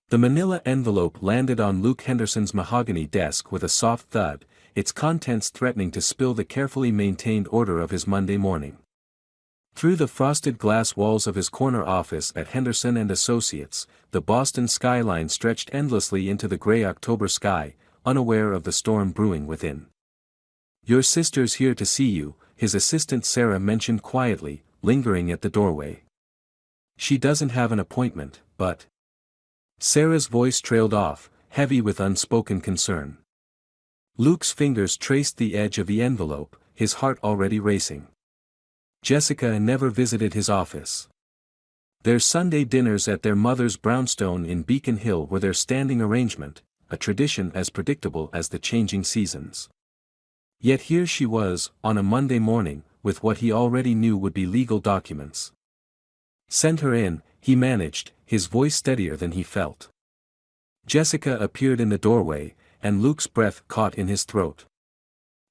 The manila envelope landed on Luke Henderson's mahogany desk with a soft thud, its contents threatening to spill the carefully maintained order of his Monday morning. Through the frosted glass walls of his corner office at Henderson and Associates, the Boston skyline stretched endlessly into the gray October sky, unaware of the storm brewing within. "Your sister's here to see you," his assistant Sarah mentioned quietly, lingering at the doorway. "She doesn't have an appointment, but—" Sarah's voice trailed off, heavy with unspoken concern. Luke's fingers traced the edge of the envelope, his heart already racing. Jessica never visited his office. Their Sunday dinners at their mother's brownstone in Beacon Hill were their standing arrangement, a tradition as predictable as the changing seasons. Yet here she was, on a Monday morning, with what he already knew would be legal documents. "Send her in," he managed, his voice steadier than he felt. Jessica appeared in the doorway, and Luke's breath caught in his throat.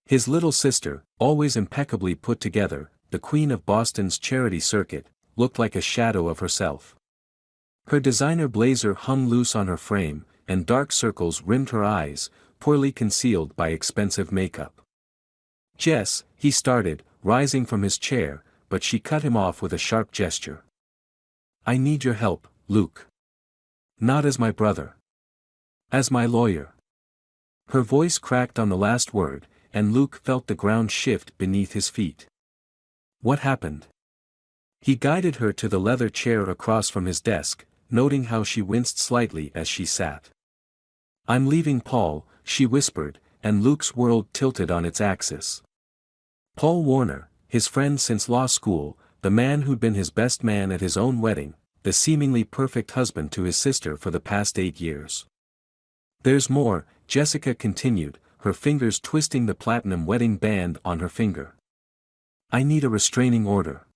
His little sister, always impeccably put together, the queen of Boston's charity circuit, looked like a shadow of herself. Her designer blazer hung loose on her frame, and dark circles rimmed her eyes, poorly concealed by expensive makeup. "Jess," he started, rising from his chair, but she cut him off with a sharp gesture. "I need your help, Luke. Not as my brother. As my lawyer." Her voice cracked on the last word, and Luke felt the ground shift beneath his feet. What happened? He guided her to the leather chair across from his desk, noting how she winced slightly as she sat. "I'm leaving Paul," she whispered, and Luke's world tilted on its axis. Paul Warner, his friend since law school, the man who'd been his best man at his own wedding, the seemingly perfect husband to his sister for the past 8 years. "There's more," Jessica continued, her fingers twisting the platinum wedding band on her finger. "I need a restraining order."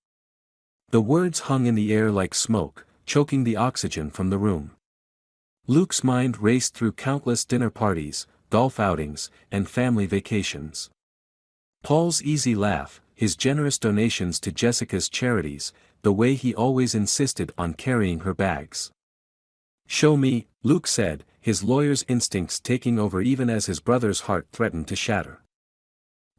The words hung in the air like smoke, choking the oxygen from the room. Luke's mind raced through countless dinner parties, golf outings, and family vacations. Paul's easy laugh, his generous donations to Jessica's charities, the way he always insisted on carrying her bags. "Show me," Luke said, his lawyer's instincts taking over even as his brother's heart threatened to shatter.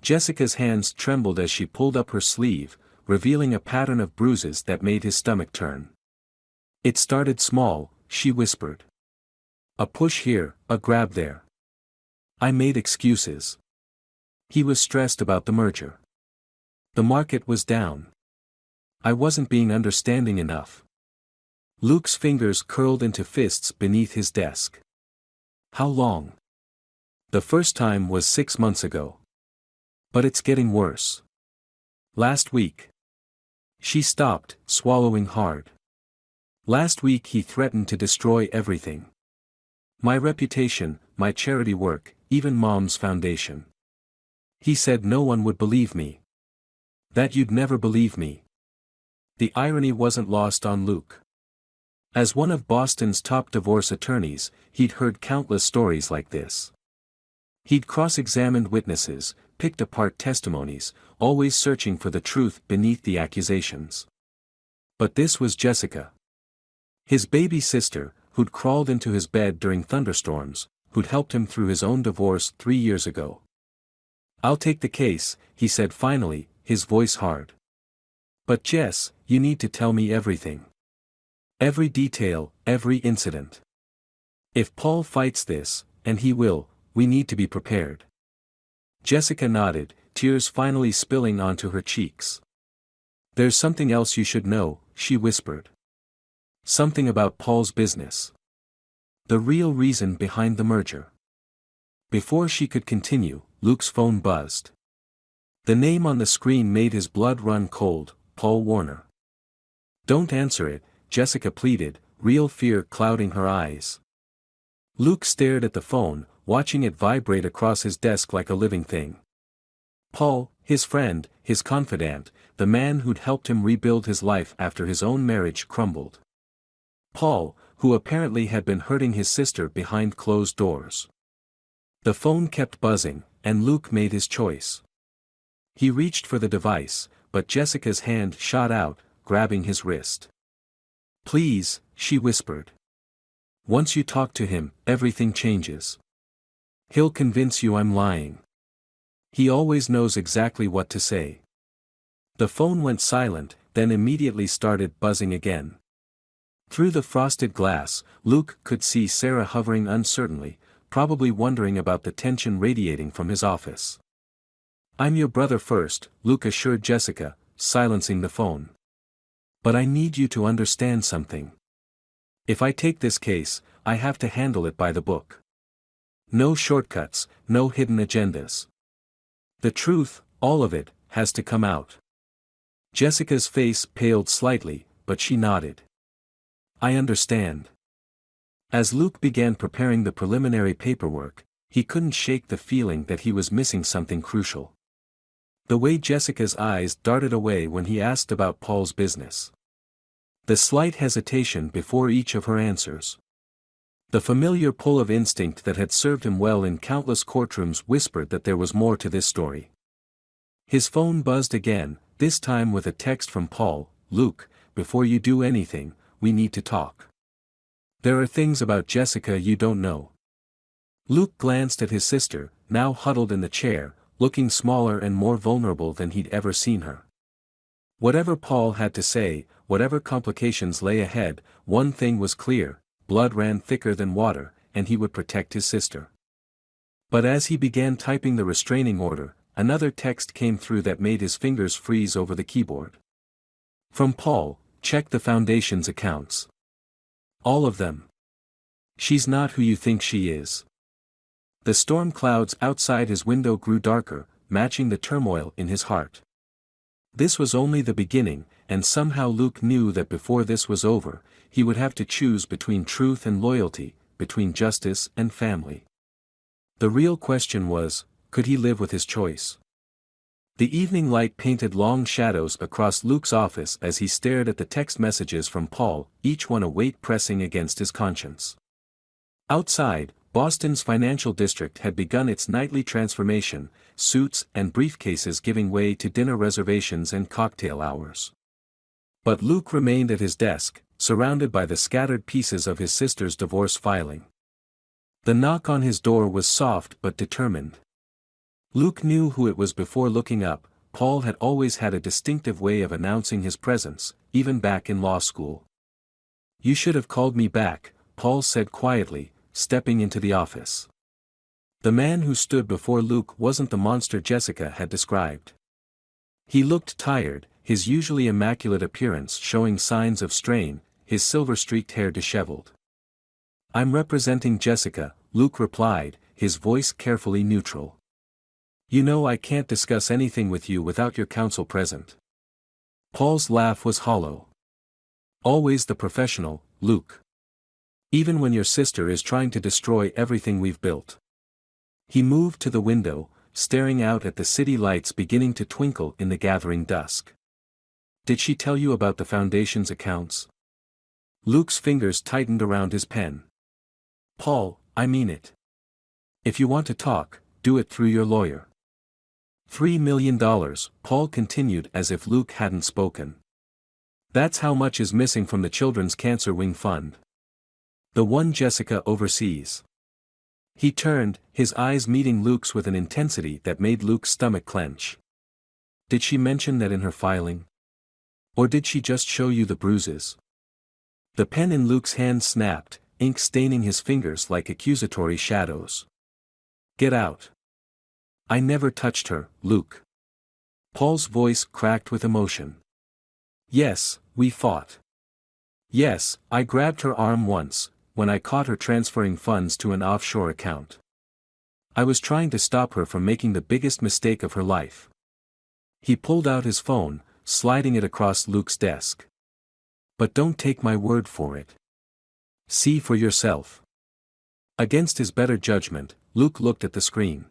Jessica's hands trembled as she pulled up her sleeve, revealing a pattern of bruises that made his stomach turn. "It started small," she whispered. "A push here, a grab there. I made excuses." He was stressed about the merger. The market was down. "I wasn't being understanding enough." Luke's fingers curled into fists beneath his desk. "How long?" "The first time was 6 months ago. But it's getting worse." "Last week." She stopped, swallowing hard. "Last week he threatened to destroy everything. My reputation, my charity work, even Mom's foundation. He said no one would believe me. That you'd never believe me." The irony wasn't lost on Luke. As one of Boston's top divorce attorneys, he'd heard countless stories like this. He'd cross-examined witnesses, picked apart testimonies, always searching for the truth beneath the accusations. But this was Jessica. His baby sister, who'd crawled into his bed during thunderstorms, who'd helped him through his own divorce 3 years ago. "I'll take the case," he said finally, his voice hard. "But Jess, you need to tell me everything. Every detail, every incident. If Paul fights this, and he will, we need to be prepared." Jessica nodded, tears finally spilling onto her cheeks. "There's something else you should know," she whispered. "Something about Paul's business. The real reason behind the merger." Before she could continue, Luke's phone buzzed. The name on the screen made his blood run cold, Paul Warner. "Don't answer it," Jessica pleaded, real fear clouding her eyes. Luke stared at the phone, watching it vibrate across his desk like a living thing. Paul, his friend, his confidant, the man who'd helped him rebuild his life after his own marriage crumbled. Paul, who apparently had been hurting his sister behind closed doors. The phone kept buzzing, and Luke made his choice. He reached for the device, but Jessica's hand shot out, grabbing his wrist. "Please," she whispered. Once you talk to him, everything changes. He'll convince you I'm lying. He always knows exactly what to say. The phone went silent, then immediately started buzzing again. Through the frosted glass, Luke could see Sarah hovering uncertainly, probably wondering about the tension radiating from his office. "I'm your brother first," Luke assured Jessica, silencing the phone. "But I need you to understand something. If I take this case, I have to handle it by the book. No shortcuts, no hidden agendas. The truth, all of it, has to come out." Jessica's face paled slightly, but she nodded. "I understand." As Luke began preparing the preliminary paperwork, he couldn't shake the feeling that he was missing something crucial. The way Jessica's eyes darted away when he asked about Paul's business. The slight hesitation before each of her answers. The familiar pull of instinct that had served him well in countless courtrooms whispered that there was more to this story. His phone buzzed again, this time with a text from Paul. "Luke, before you do anything, we need to talk. There are things about Jessica you don't know." Luke glanced at his sister, now huddled in the chair, looking smaller and more vulnerable than he'd ever seen her. Whatever Paul had to say, whatever complications lay ahead, one thing was clear: blood ran thicker than water, and he would protect his sister. But as he began typing the restraining order, another text came through that made his fingers freeze over the keyboard. From Paul: "Check the Foundation's accounts. All of them. She's not who you think she is." The storm clouds outside his window grew darker, matching the turmoil in his heart. This was only the beginning, and somehow Luke knew that before this was over, he would have to choose between truth and loyalty, between justice and family. The real question was, could he live with his choice? The evening light painted long shadows across Luke's office as he stared at the text messages from Paul, each one a weight pressing against his conscience. Outside, Boston's financial district had begun its nightly transformation, suits and briefcases giving way to dinner reservations and cocktail hours. But Luke remained at his desk, surrounded by the scattered pieces of his sister's divorce filing. The knock on his door was soft but determined. Luke knew who it was before looking up. Paul had always had a distinctive way of announcing his presence, even back in law school. "You should have called me back," Paul said quietly, stepping into the office. The man who stood before Luke wasn't the monster Jessica had described. He looked tired, his usually immaculate appearance showing signs of strain, his silver-streaked hair disheveled. "I'm representing Jessica," Luke replied, his voice carefully neutral. "You know I can't discuss anything with you without your counsel present." Paul's laugh was hollow. "Always the professional, Luke. Even when your sister is trying to destroy everything we've built." He moved to the window, staring out at the city lights beginning to twinkle in the gathering dusk. "Did she tell you about the Foundation's accounts?" Luke's fingers tightened around his pen. "Paul, I mean it. If you want to talk, do it through your lawyer." $3 million, Paul continued as if Luke hadn't spoken. "That's how much is missing from the Children's Cancer Wing Fund. The one Jessica oversees." He turned, his eyes meeting Luke's with an intensity that made Luke's stomach clench. "Did she mention that in her filing? Or did she just show you the bruises?" The pen in Luke's hand snapped, ink staining his fingers like accusatory shadows. "Get out. I never touched her, Luke." Paul's voice cracked with emotion. "Yes, we fought. Yes, I grabbed her arm once, when I caught her transferring funds to an offshore account. I was trying to stop her from making the biggest mistake of her life." He pulled out his phone, sliding it across Luke's desk. "But don't take my word for it. See for yourself." Against his better judgment, Luke looked at the screen.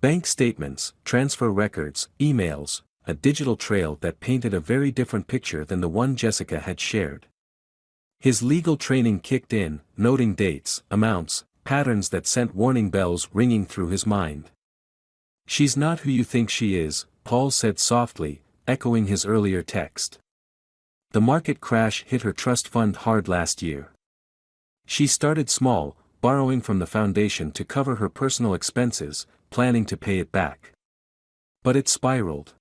Bank statements, transfer records, emails, a digital trail that painted a very different picture than the one Jessica had shared. His legal training kicked in, noting dates, amounts, patterns that sent warning bells ringing through his mind. "She's not who you think she is," Paul said softly, echoing his earlier text. "The market crash hit her trust fund hard last year. She started small, borrowing from the foundation to cover her personal expenses, planning to pay it back. But it spiraled.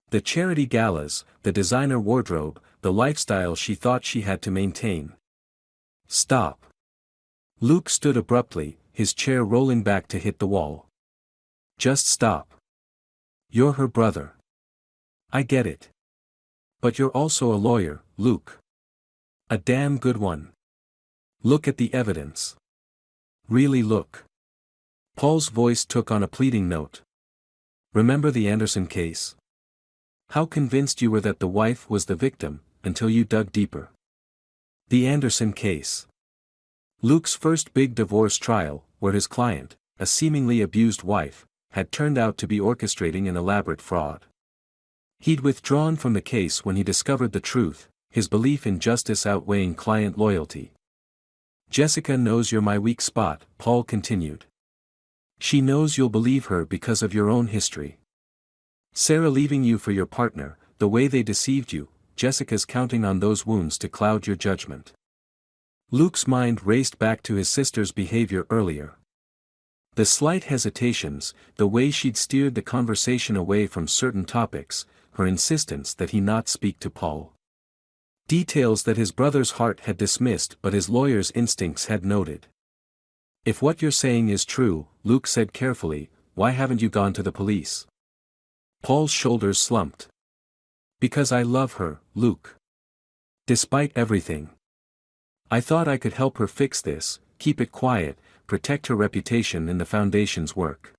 The charity galas, the designer wardrobe, the lifestyle she thought she had to maintain. Stop. Luke stood abruptly, his chair rolling back to hit the wall. Just stop. You're her brother. I get it. But you're also a lawyer, Luke. A damn good one. Look at the evidence. Really look. Paul's voice took on a pleading note. Remember the Anderson case? How convinced you were that the wife was the victim, until you dug deeper. The Anderson case. Luke's first big divorce trial, where his client, a seemingly abused wife, had turned out to be orchestrating an elaborate fraud. He'd withdrawn from the case when he discovered the truth, his belief in justice outweighing client loyalty. Jessica knows you're my weak spot, Paul continued. She knows you'll believe her because of your own history. Sarah leaving you for your partner, the way they deceived you, Jessica's counting on those wounds to cloud your judgment. Luke's mind raced back to his sister's behavior earlier. The slight hesitations, the way she'd steered the conversation away from certain topics, her insistence that he not speak to Paul. Details that his brother's heart had dismissed but his lawyer's instincts had noted. If what you're saying is true, Luke said carefully, why haven't you gone to the police? Paul's shoulders slumped. Because I love her, Luke. Despite everything. I thought I could help her fix this, keep it quiet, protect her reputation in the foundation's work.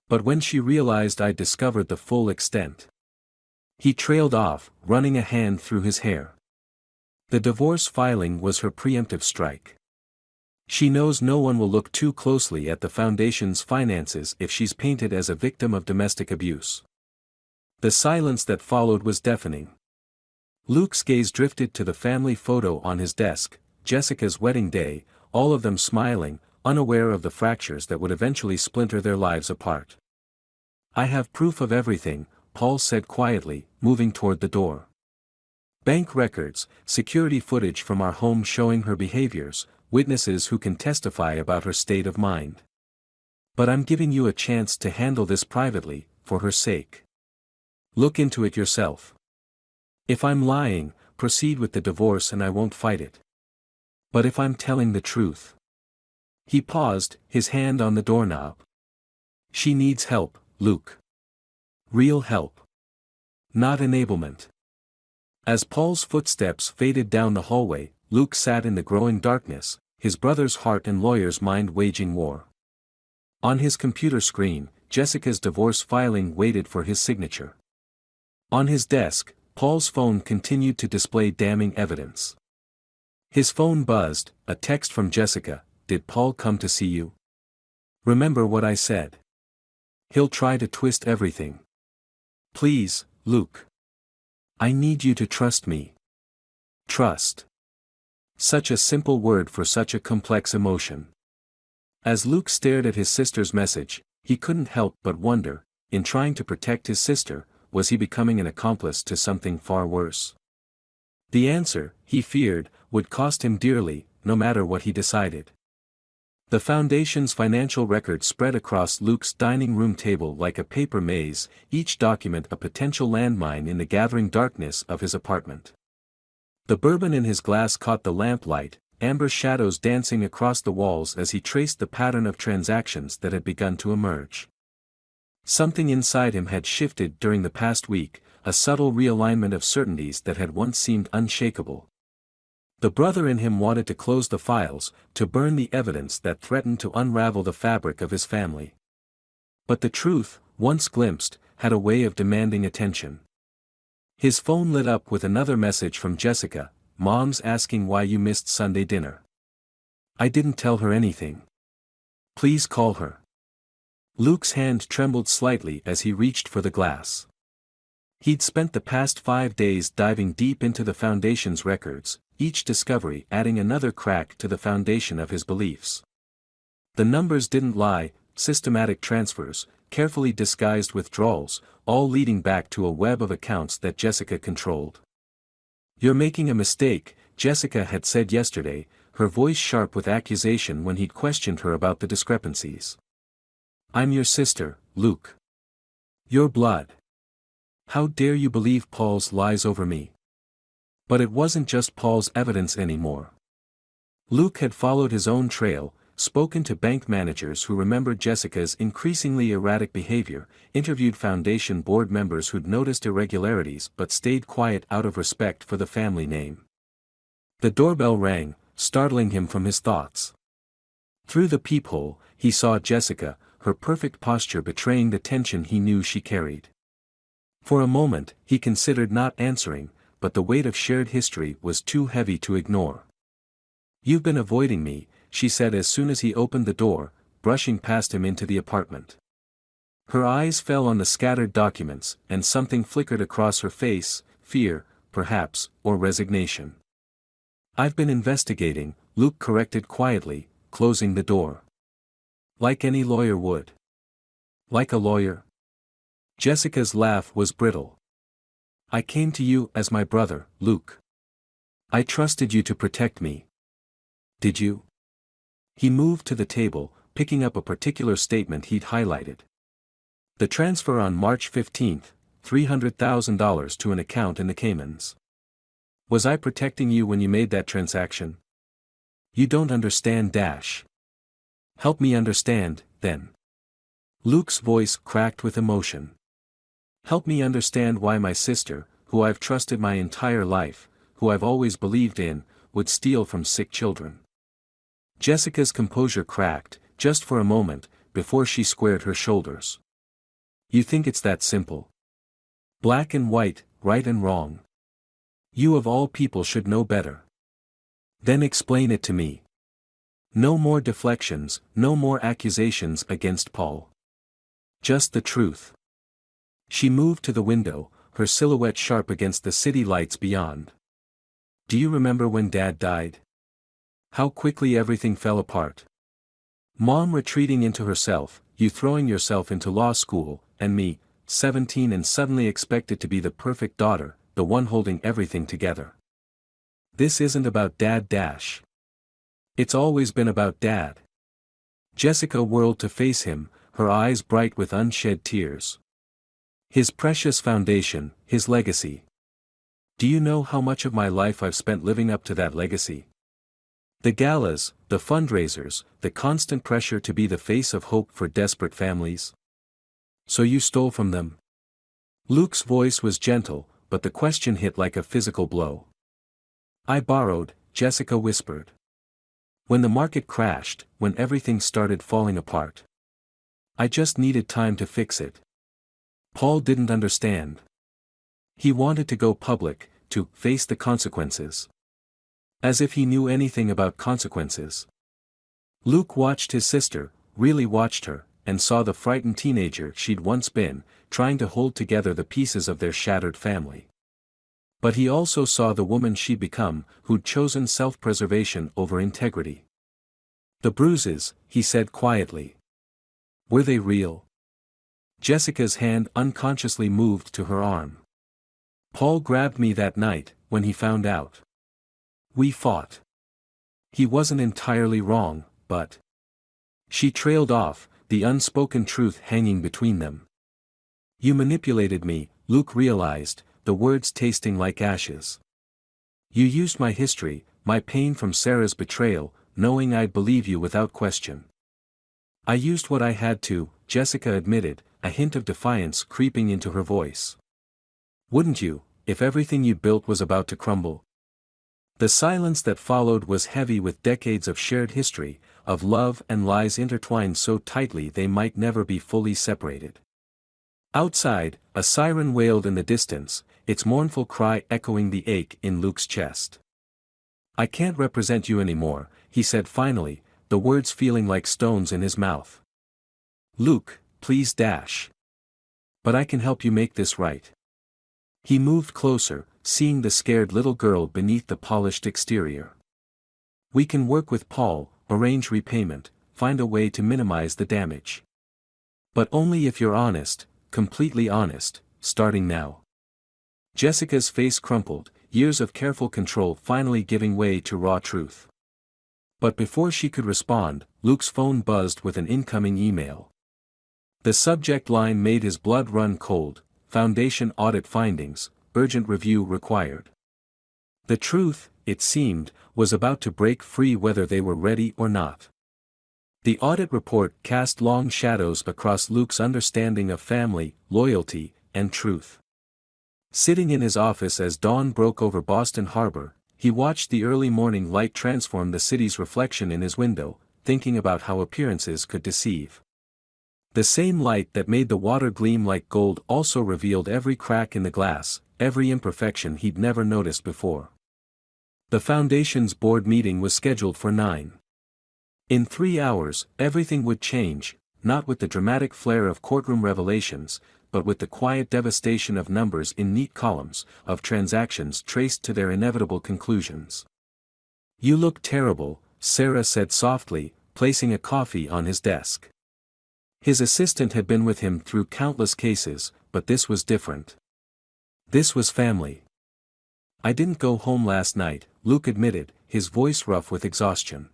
But when she realized I'd discovered the full extent. He trailed off, running a hand through his hair. The divorce filing was her preemptive strike. She knows no one will look too closely at the foundation's finances if she's painted as a victim of domestic abuse. The silence that followed was deafening. Luke's gaze drifted to the family photo on his desk, Jessica's wedding day, all of them smiling, unaware of the fractures that would eventually splinter their lives apart. I have proof of everything, Paul said quietly, moving toward the door. Bank records, security footage from our home showing her behaviors, witnesses who can testify about her state of mind. But I'm giving you a chance to handle this privately, for her sake. Look into it yourself. If I'm lying, proceed with the divorce and I won't fight it. But if I'm telling the truth. He paused, his hand on the doorknob. She needs help, Luke. Real help. Not enablement. As Paul's footsteps faded down the hallway, Luke sat in the growing darkness, his brother's heart and lawyer's mind waging war. On his computer screen, Jessica's divorce filing waited for his signature. On his desk, Paul's phone continued to display damning evidence. His phone buzzed, a text from Jessica, did Paul come to see you? Remember what I said. He'll try to twist everything. Please, Luke. I need you to trust me. Trust. Such a simple word for such a complex emotion. As Luke stared at his sister's message, he couldn't help but wonder, in trying to protect his sister, was he becoming an accomplice to something far worse? The answer, he feared, would cost him dearly, no matter what he decided. The foundation's financial records spread across Luke's dining room table like a paper maze, each document a potential landmine in the gathering darkness of his apartment. The bourbon in his glass caught the lamplight, amber shadows dancing across the walls as he traced the pattern of transactions that had begun to emerge. Something inside him had shifted during the past week, a subtle realignment of certainties that had once seemed unshakable. The brother in him wanted to close the files, to burn the evidence that threatened to unravel the fabric of his family. But the truth, once glimpsed, had a way of demanding attention. His phone lit up with another message from Jessica, Mom's asking why you missed Sunday dinner. I didn't tell her anything. Please call her. Luke's hand trembled slightly as he reached for the glass. He'd spent the past 5 days diving deep into the foundation's records, each discovery adding another crack to the foundation of his beliefs. The numbers didn't lie, systematic transfers, carefully disguised withdrawals, all leading back to a web of accounts that Jessica controlled. You're making a mistake, Jessica had said yesterday, her voice sharp with accusation when he'd questioned her about the discrepancies. "I'm your sister, Luke. Your blood. How dare you believe Paul's lies over me?" But it wasn't just Paul's evidence anymore. Luke had followed his own trail, spoken to bank managers who remembered Jessica's increasingly erratic behavior, interviewed foundation board members who'd noticed irregularities but stayed quiet out of respect for the family name. The doorbell rang, startling him from his thoughts. Through the peephole, he saw Jessica, her perfect posture betraying the tension he knew she carried. For a moment, he considered not answering, but the weight of shared history was too heavy to ignore. "You've been avoiding me," she said as soon as he opened the door, brushing past him into the apartment. Her eyes fell on the scattered documents, and something flickered across her face, fear, perhaps, or resignation. "I've been investigating," Luke corrected quietly, closing the door. "Like any lawyer would." "Like a lawyer?" Jessica's laugh was brittle. "I came to you as my brother, Luke. I trusted you to protect me." "Did you?" He moved to the table, picking up a particular statement he'd highlighted. "The transfer on March 15, $300,000 to an account in the Caymans. Was I protecting you when you made that transaction?" "You don't understand. Help me understand, then." Luke's voice cracked with emotion. "Help me understand why my sister, who I've trusted my entire life, who I've always believed in, would steal from sick children." Jessica's composure cracked, just for a moment, before she squared her shoulders. "You think it's that simple? Black and white, right and wrong? You of all people should know better. Then explain it to me. No more deflections, no more accusations against Paul. Just the truth." She moved to the window, her silhouette sharp against the city lights beyond. "Do you remember when Dad died? How quickly everything fell apart. Mom retreating into herself, you throwing yourself into law school, and me, 17 and suddenly expected to be the perfect daughter, the one holding everything together. This isn't about Dad. It's always been about Dad." Jessica whirled to face him, her eyes bright with unshed tears. "His precious foundation, his legacy. Do you know how much of my life I've spent living up to that legacy? The galas, the fundraisers, the constant pressure to be the face of hope for desperate families. So you stole from them?" Luke's voice was gentle, but the question hit like a physical blow. "I borrowed," Jessica whispered. "When the market crashed, when everything started falling apart. I just needed time to fix it." Paul didn't understand. He wanted to go public, to face the consequences. As if he knew anything about consequences. Luke watched his sister, really watched her, and saw the frightened teenager she'd once been, trying to hold together the pieces of their shattered family. But he also saw the woman she'd become, who'd chosen self-preservation over integrity. "The bruises," he said quietly. "Were they real?" Jessica's hand unconsciously moved to her arm. "Paul grabbed me that night, when he found out. We fought. He wasn't entirely wrong, but..." She trailed off, the unspoken truth hanging between them. "You manipulated me," Luke realized, the words tasting like ashes. "You used my history, my pain from Sarah's betrayal, knowing I'd believe you without question." "I used what I had to," Jessica admitted, a hint of defiance creeping into her voice. "Wouldn't you, if everything you built was about to crumble?" The silence that followed was heavy with decades of shared history, of love and lies intertwined so tightly they might never be fully separated. Outside, a siren wailed in the distance, its mournful cry echoing the ache in Luke's chest. "I can't represent you anymore," he said finally, the words feeling like stones in his mouth. "Luke, please. But I can help you make this right." He moved closer, seeing the scared little girl beneath the polished exterior. "We can work with Paul, arrange repayment, find a way to minimize the damage. But only if you're honest, completely honest, starting now." Jessica's face crumpled, years of careful control finally giving way to raw truth. But before she could respond, Luke's phone buzzed with an incoming email. The subject line made his blood run cold: Foundation audit findings, urgent review required. The truth, it seemed, was about to break free whether they were ready or not. The audit report cast long shadows across Luke's understanding of family, loyalty, and truth. Sitting in his office as dawn broke over Boston Harbor, he watched the early morning light transform the city's reflection in his window, thinking about how appearances could deceive. The same light that made the water gleam like gold also revealed every crack in the glass, every imperfection he'd never noticed before. The Foundation's board meeting was scheduled for 9. In 3 hours, everything would change, not with the dramatic flair of courtroom revelations, but with the quiet devastation of numbers in neat columns, of transactions traced to their inevitable conclusions. "You look terrible," Sarah said softly, placing a coffee on his desk. His assistant had been with him through countless cases, but this was different. This was family. "I didn't go home last night," Luke admitted, his voice rough with exhaustion.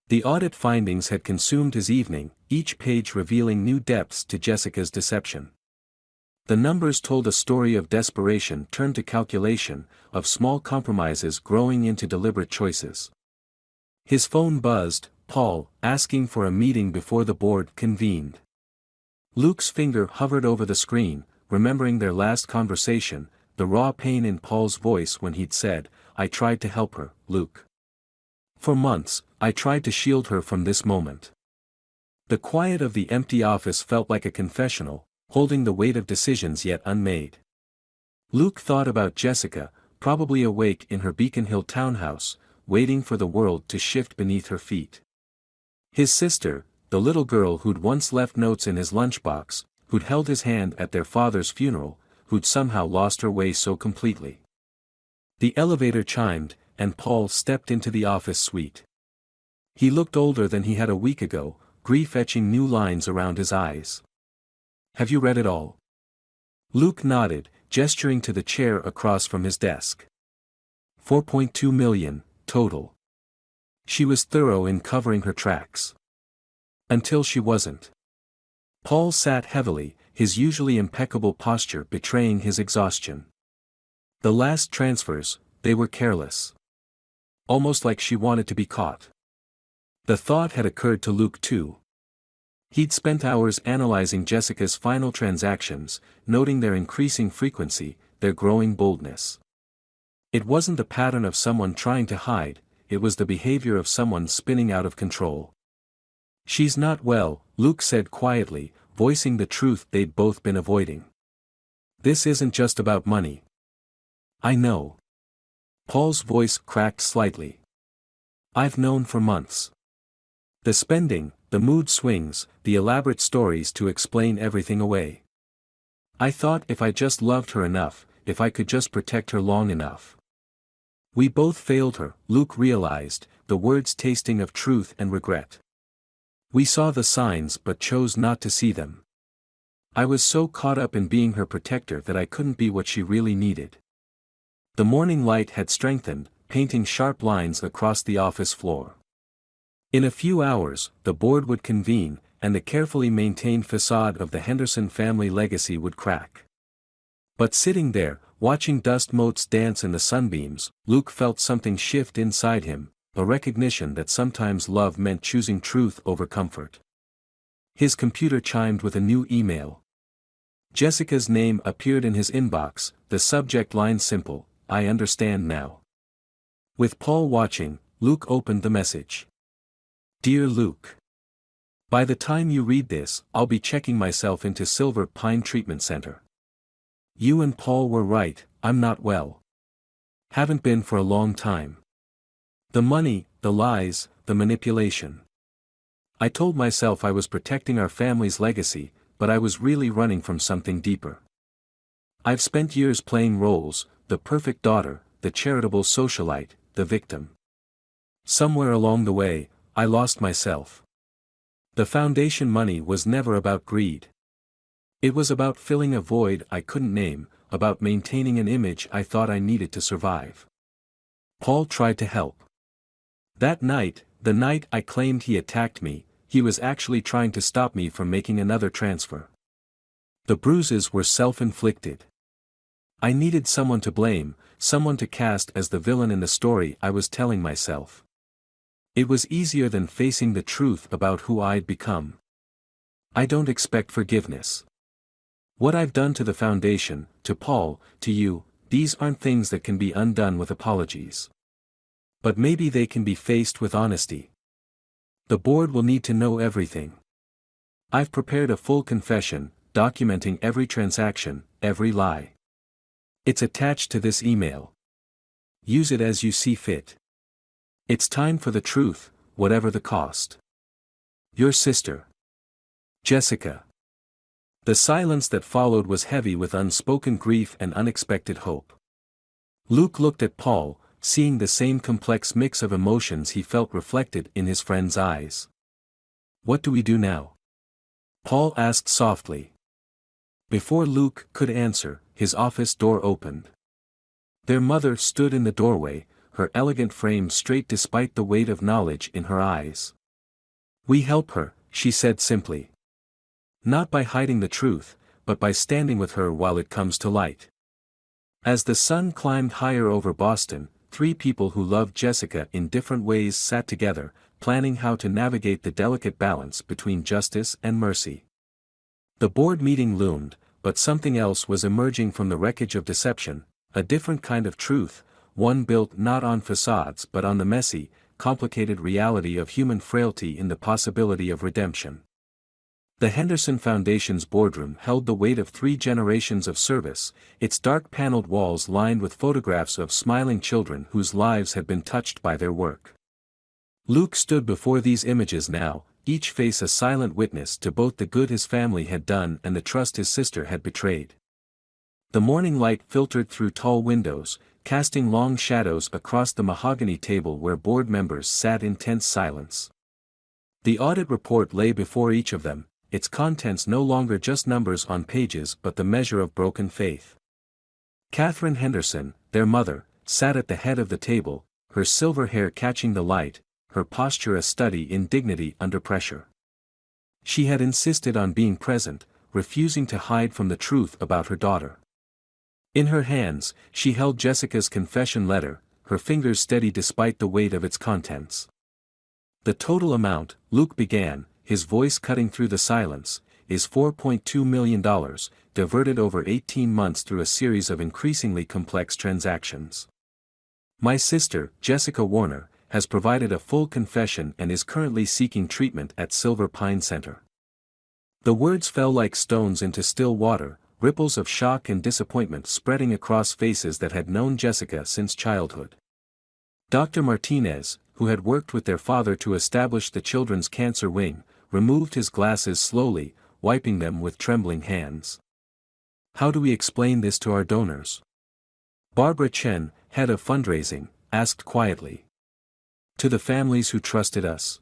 The audit findings had consumed his evening, each page revealing new depths to Jessica's deception. The numbers told a story of desperation turned to calculation, of small compromises growing into deliberate choices. His phone buzzed, Paul, asking for a meeting before the board convened. Luke's finger hovered over the screen, remembering their last conversation, the raw pain in Paul's voice when he'd said, "I tried to help her, Luke. For months, I tried to shield her from this moment." The quiet of the empty office felt like a confessional, holding the weight of decisions yet unmade. Luke thought about Jessica, probably awake in her Beacon Hill townhouse, waiting for the world to shift beneath her feet. His sister, the little girl who'd once left notes in his lunchbox, who'd held his hand at their father's funeral, who'd somehow lost her way so completely. The elevator chimed, and Paul stepped into the office suite. He looked older than he had a week ago, grief etching new lines around his eyes. "Have you read it all?" Luke nodded, gesturing to the chair across from his desk. 4.2 million, total. She was thorough in covering her tracks. Until she wasn't. Paul sat heavily, his usually impeccable posture betraying his exhaustion. The last transfers, they were careless. Almost like she wanted to be caught. The thought had occurred to Luke too. He'd spent hours analyzing Jessica's final transactions, noting their increasing frequency, their growing boldness. It wasn't the pattern of someone trying to hide, it was the behavior of someone spinning out of control. "She's not well," Luke said quietly, voicing the truth they'd both been avoiding. "This isn't just about money." "I know." Paul's voice cracked slightly. "I've known for months. The spending, the mood swings, the elaborate stories to explain everything away. I thought if I just loved her enough, if I could just protect her long enough." "We both failed her," Luke realized, the words tasting of truth and regret. "We saw the signs but chose not to see them. I was so caught up in being her protector that I couldn't be what she really needed." The morning light had strengthened, painting sharp lines across the office floor. In a few hours, the board would convene, and the carefully maintained facade of the Henderson family legacy would crack. But sitting there, watching dust motes dance in the sunbeams, Luke felt something shift inside him, a recognition that sometimes love meant choosing truth over comfort. His computer chimed with a new email. Jessica's name appeared in his inbox, the subject line simple, "I understand now." With Paul watching, Luke opened the message. "Dear Luke. By the time you read this, I'll be checking myself into Silver Pine Treatment Center. You and Paul were right, I'm not well. Haven't been for a long time. The money, the lies, the manipulation. I told myself I was protecting our family's legacy, but I was really running from something deeper. I've spent years playing roles, the perfect daughter, the charitable socialite, the victim. Somewhere along the way, I lost myself. The foundation money was never about greed. It was about filling a void I couldn't name, about maintaining an image I thought I needed to survive." Paul tried to help. That night, The night I claimed he attacked me, he was actually trying to stop me from making another transfer. The bruises were self-inflicted. I needed someone to blame, someone to cast as the villain in the story I was telling myself. It was easier than facing the truth about who I'd become. I don't expect forgiveness. What I've done to the foundation, to Paul, to you, these aren't things that can be undone with apologies. But maybe they can be faced with honesty. The board will need to know everything. I've prepared a full confession, documenting every transaction, every lie. It's attached to this email. Use it as you see fit. It's time for the truth, whatever the cost. Your sister, Jessica. The silence that followed was heavy with unspoken grief and unexpected hope. Luke looked at Paul, seeing the same complex mix of emotions he felt reflected in his friend's eyes. What do we do now? Paul asked softly. Before Luke could answer, his office door opened. Their mother stood in the doorway, her elegant frame straight despite the weight of knowledge in her eyes. We help her, she said simply. Not by hiding the truth, but by standing with her while it comes to light. As the sun climbed higher over Boston, three people who loved Jessica in different ways sat together, planning how to navigate the delicate balance between justice and mercy. The board meeting loomed, but something else was emerging from the wreckage of deception, a different kind of truth, one built not on facades but on the messy, complicated reality of human frailty in the possibility of redemption. The Henderson Foundation's boardroom held the weight of 3 generations of service, its dark paneled walls lined with photographs of smiling children whose lives had been touched by their work. Luke stood before these images now, each face a silent witness to both the good his family had done and the trust his sister had betrayed. The morning light filtered through tall windows, casting long shadows across the mahogany table where board members sat in tense silence. The audit report lay before each of them, its contents no longer just numbers on pages but the measure of broken faith. Catherine Henderson, their mother, sat at the head of the table, her silver hair catching the light, her posture a study in dignity under pressure. She had insisted on being present, refusing to hide from the truth about her daughter. In her hands, she held Jessica's confession letter, her fingers steady despite the weight of its contents. The total amount, Luke began, his voice cutting through the silence, is $4.2 million, diverted over 18 months through a series of increasingly complex transactions. My sister, Jessica Warner, has provided a full confession and is currently seeking treatment at Silver Pine Center. The words fell like stones into still water, ripples of shock and disappointment spreading across faces that had known Jessica since childhood. Dr. Martinez, who had worked with their father to establish the children's cancer wing, removed his glasses slowly, wiping them with trembling hands. How do we explain this to our donors? Barbara Chen, head of fundraising, asked quietly. To the families who trusted us.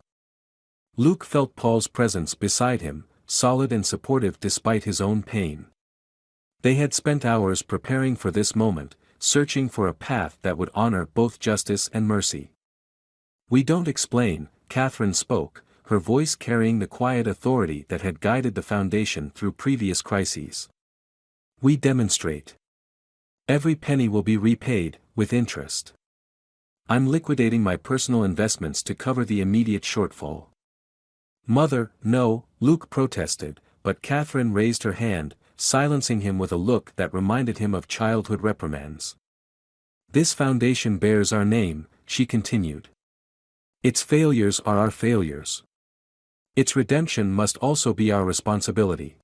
Luke felt Paul's presence beside him, solid and supportive despite his own pain. They had spent hours preparing for this moment, searching for a path that would honor both justice and mercy. We don't explain, Catherine spoke, her voice carrying the quiet authority that had guided the foundation through previous crises. We demonstrate. Every penny will be repaid, with interest. I'm liquidating my personal investments to cover the immediate shortfall. Mother, no, Luke protested, but Catherine raised her hand, silencing him with a look that reminded him of childhood reprimands. This foundation bears our name, she continued. Its failures are our failures. Its redemption must also be our responsibility.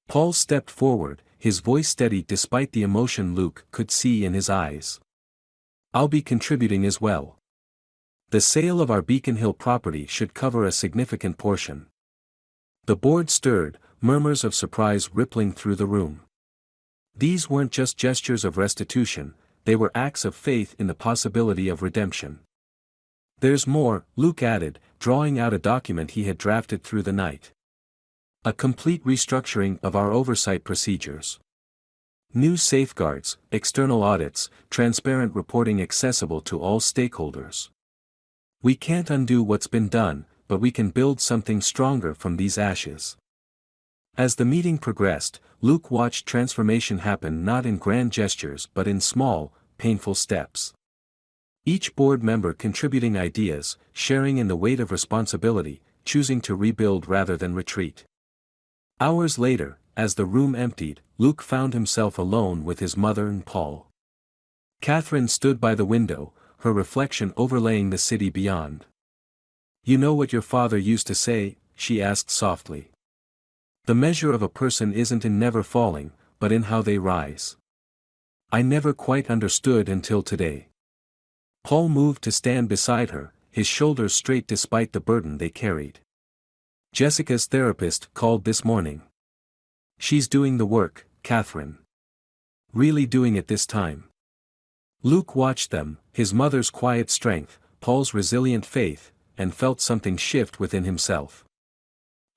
Paul stepped forward, his voice steady despite the emotion Luke could see in his eyes. I'll be contributing as well. The sale of our Beacon Hill property should cover a significant portion. The board stirred, murmurs of surprise rippling through the room. These weren't just gestures of restitution, they were acts of faith in the possibility of redemption. There's more, Luke added, drawing out a document he had drafted through the night. A complete restructuring of our oversight procedures. New safeguards, external audits, transparent reporting accessible to all stakeholders. We can't undo what's been done, but we can build something stronger from these ashes. As the meeting progressed, Luke watched transformation happen not in grand gestures but in small, painful steps. Each board member contributing ideas, sharing in the weight of responsibility, choosing to rebuild rather than retreat. Hours later, as the room emptied, Luke found himself alone with his mother and Paul. Catherine stood by the window, her reflection overlaying the city beyond. "You know what your father used to say?" she asked softly. "The measure of a person isn't in never falling, but in how they rise." I never quite understood until today. Paul moved to stand beside her, his shoulders straight despite the burden they carried. "Jessica's therapist called this morning. She's doing the work, Catherine. Really doing it this time." Luke watched them, his mother's quiet strength, Paul's resilient faith, and felt something shift within himself.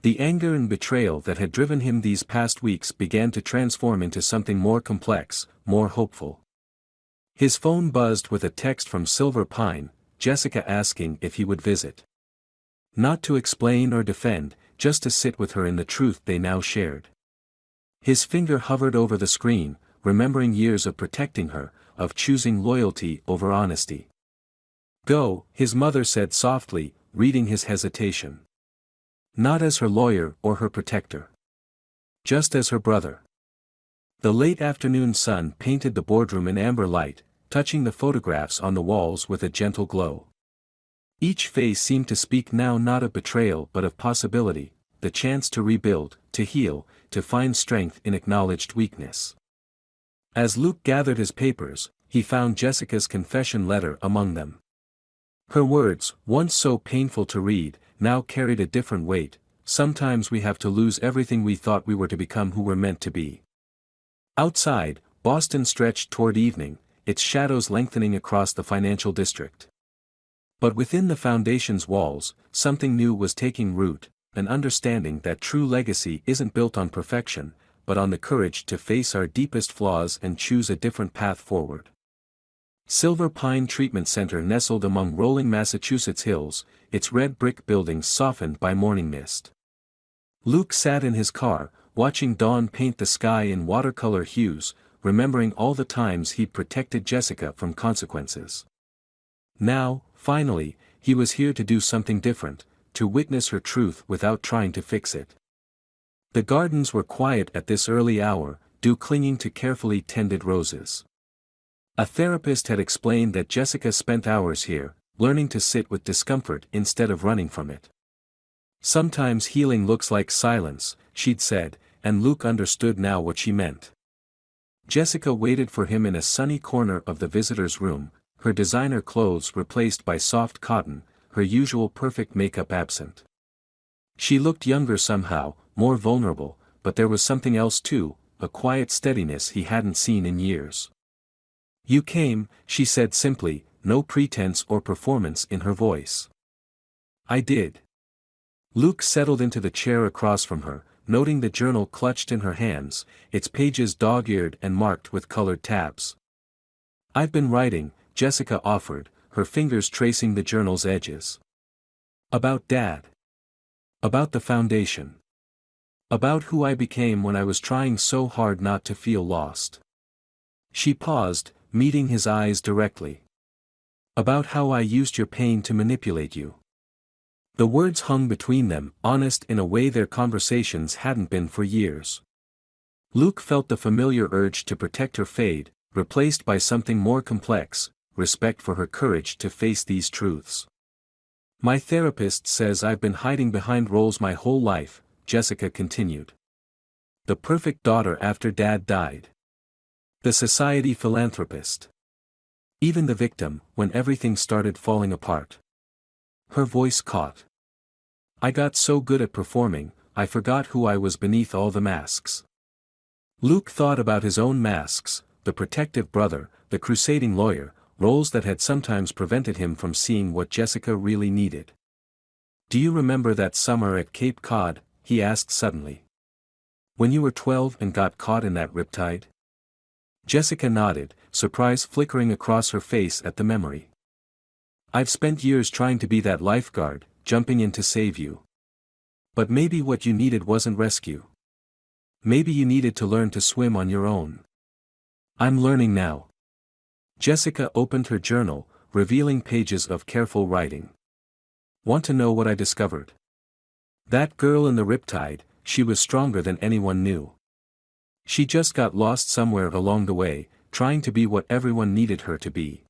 The anger and betrayal that had driven him these past weeks began to transform into something more complex, more hopeful. His phone buzzed with a text from Silver Pine, Jessica asking if he would visit. Not to explain or defend, just to sit with her in the truth they now shared. His finger hovered over the screen, remembering years of protecting her, of choosing loyalty over honesty. "Go," his mother said softly, reading his hesitation. Not as her lawyer or her protector. Just as her brother. The late afternoon sun painted the boardroom in amber light, touching the photographs on the walls with a gentle glow. Each face seemed to speak now not of betrayal but of possibility, the chance to rebuild, to heal, to find strength in acknowledged weakness. As Luke gathered his papers, he found Jessica's confession letter among them. Her words, once so painful to read, now carried a different weight. "Sometimes we have to lose everything we thought we were to become who we're meant to be." Outside, Boston stretched toward evening, its shadows lengthening across the financial district. But within the foundation's walls, something new was taking root, an understanding that true legacy isn't built on perfection, but on the courage to face our deepest flaws and choose a different path forward. Silver Pine Treatment Center nestled among rolling Massachusetts hills, its red brick buildings softened by morning mist. Luke sat in his car, watching dawn paint the sky in watercolor hues, remembering all the times he'd protected Jessica from consequences. Now, finally, he was here to do something different, to witness her truth without trying to fix it. The gardens were quiet at this early hour, dew clinging to carefully tended roses. A therapist had explained that Jessica spent hours here, learning to sit with discomfort instead of running from it. "Sometimes healing looks like silence," she'd said, and Luke understood now what she meant. Jessica waited for him in a sunny corner of the visitor's room, her designer clothes replaced by soft cotton, her usual perfect makeup absent. She looked younger somehow, more vulnerable, but there was something else too, a quiet steadiness he hadn't seen in years. "You came," she said simply, no pretense or performance in her voice. "I did." Luke settled into the chair across from her, noting the journal clutched in her hands, its pages dog-eared and marked with colored tabs. "I've been writing," Jessica offered, her fingers tracing the journal's edges. "About Dad. About the foundation. About who I became when I was trying so hard not to feel lost." She paused, meeting his eyes directly. "About how I used your pain to manipulate you." The words hung between them, honest in a way their conversations hadn't been for years. Luke felt the familiar urge to protect her fade, replaced by something more complex, respect for her courage to face these truths. "My therapist says I've been hiding behind roles my whole life," Jessica continued. "The perfect daughter after Dad died. The society philanthropist. Even the victim, when everything started falling apart." Her voice caught. "I got so good at performing, I forgot who I was beneath all the masks." Luke thought about his own masks, the protective brother, the crusading lawyer, roles that had sometimes prevented him from seeing what Jessica really needed. "Do you remember that summer at Cape Cod?" he asked suddenly. "When you were 12 and got caught in that riptide?" Jessica nodded, surprise flickering across her face at the memory. I've spent years trying to be that lifeguard, jumping in to save you. But maybe what you needed wasn't rescue. Maybe you needed to learn to swim on your own. I'm learning now. Jessica opened her journal, revealing pages of careful writing. Want to know what I discovered? That girl in the riptide, she was stronger than anyone knew. She just got lost somewhere along the way, trying to be what everyone needed her to be.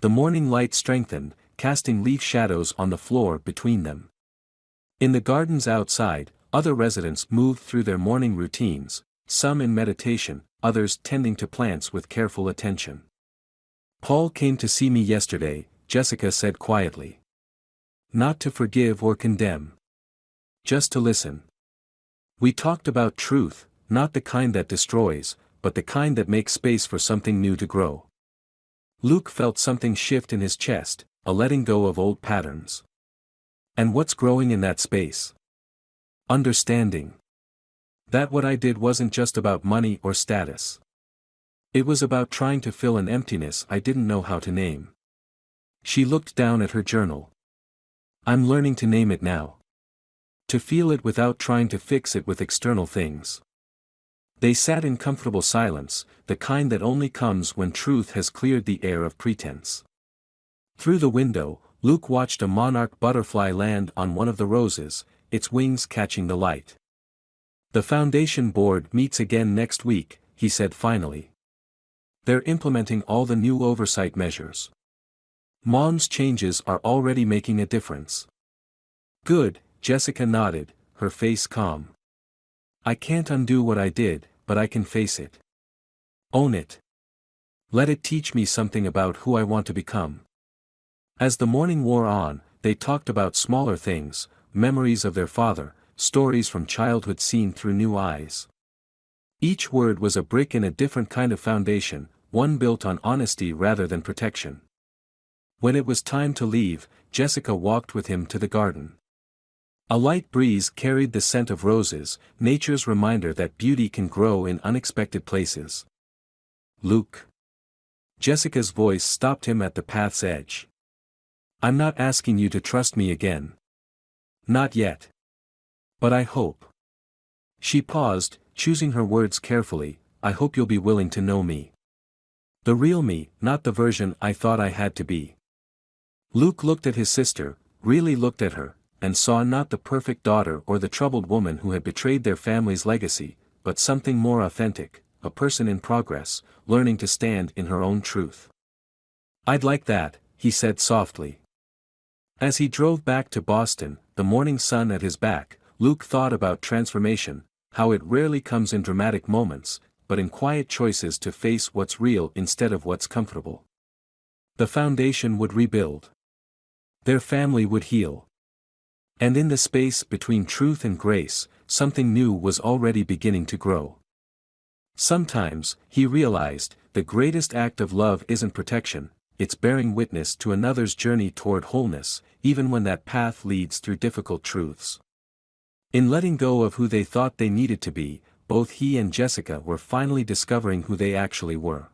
The morning light strengthened, casting leaf shadows on the floor between them. In the gardens outside, other residents moved through their morning routines, some in meditation, others tending to plants with careful attention. Paul came to see me yesterday, Jessica said quietly. Not to forgive or condemn. Just to listen. We talked about truth, not the kind that destroys, but the kind that makes space for something new to grow. Luke felt something shift in his chest, a letting go of old patterns. And what's growing in that space? Understanding. That what I did wasn't just about money or status. It was about trying to fill an emptiness I didn't know how to name. She looked down at her journal. I'm learning to name it now. To feel it without trying to fix it with external things. They sat in comfortable silence, the kind that only comes when truth has cleared the air of pretense. Through the window, Luke watched a monarch butterfly land on one of the roses, its wings catching the light. The foundation board meets again next week, he said finally. They're implementing all the new oversight measures. Mom's changes are already making a difference. Good, Jessica nodded, her face calm. I can't undo what I did, but I can face it. Own it. Let it teach me something about who I want to become. As the morning wore on, they talked about smaller things, memories of their father, stories from childhood seen through new eyes. Each word was a brick in a different kind of foundation, one built on honesty rather than protection. When it was time to leave, Jessica walked with him to the garden. A light breeze carried the scent of roses, nature's reminder that beauty can grow in unexpected places. Luke. Jessica's voice stopped him at the path's edge. I'm not asking you to trust me again. Not yet. But I hope. She paused, choosing her words carefully. I hope you'll be willing to know me. The real me, not the version I thought I had to be. Luke looked at his sister, really looked at her, and saw not the perfect daughter or the troubled woman who had betrayed their family's legacy, but something more authentic, a person in progress, learning to stand in her own truth. I'd like that, he said softly. As he drove back to Boston, the morning sun at his back, Luke thought about transformation, how it rarely comes in dramatic moments, but in quiet choices to face what's real instead of what's comfortable. The foundation would rebuild. Their family would heal. And in the space between truth and grace, something new was already beginning to grow. Sometimes, he realized, the greatest act of love isn't protection, it's bearing witness to another's journey toward wholeness, even when that path leads through difficult truths. In letting go of who they thought they needed to be, both he and Jessica were finally discovering who they actually were.